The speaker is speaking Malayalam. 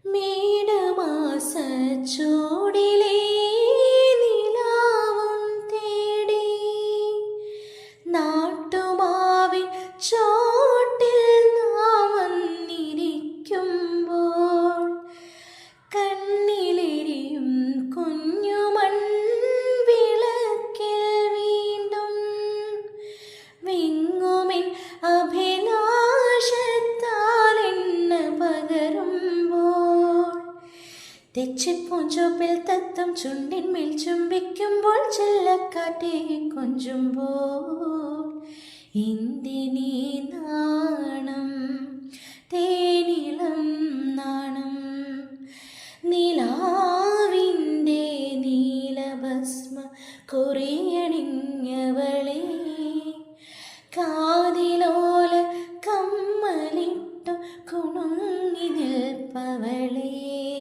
മേടമാസ ചൂടിലേ നിലാവും തേടി നാട്ടുമാവിൻ ചോട്ടിൽ നാം വന്നിരിക്കുമ്പോൾ കണ്ണിലെരിയും കുഞ്ഞുമൺ വിളക്കിൽ വീണ്ടും വിങ്ങുമിൻ അഭിലാഷത്താൽ എണ്ണ പകരുമ്പോൾ തെച്ചിപ്പൂഞ്ചോപ്പിൽ തത്തം ചുണ്ടിന്മേൽ ചുംബിക്കുമ്പോൾ ചെല്ലക്കാറ്റെ കൊഞ്ചുമ്പോൾ എന്തിനീ നാണം തേനിളം നാണം നിലാവിൻ്റെ നീലഭസ്മ കുറിയണിഞ്ഞവളെ കാതിലോല കമ്മലിട്ടു കുണുങ്ങി നിൽപ്പവളേ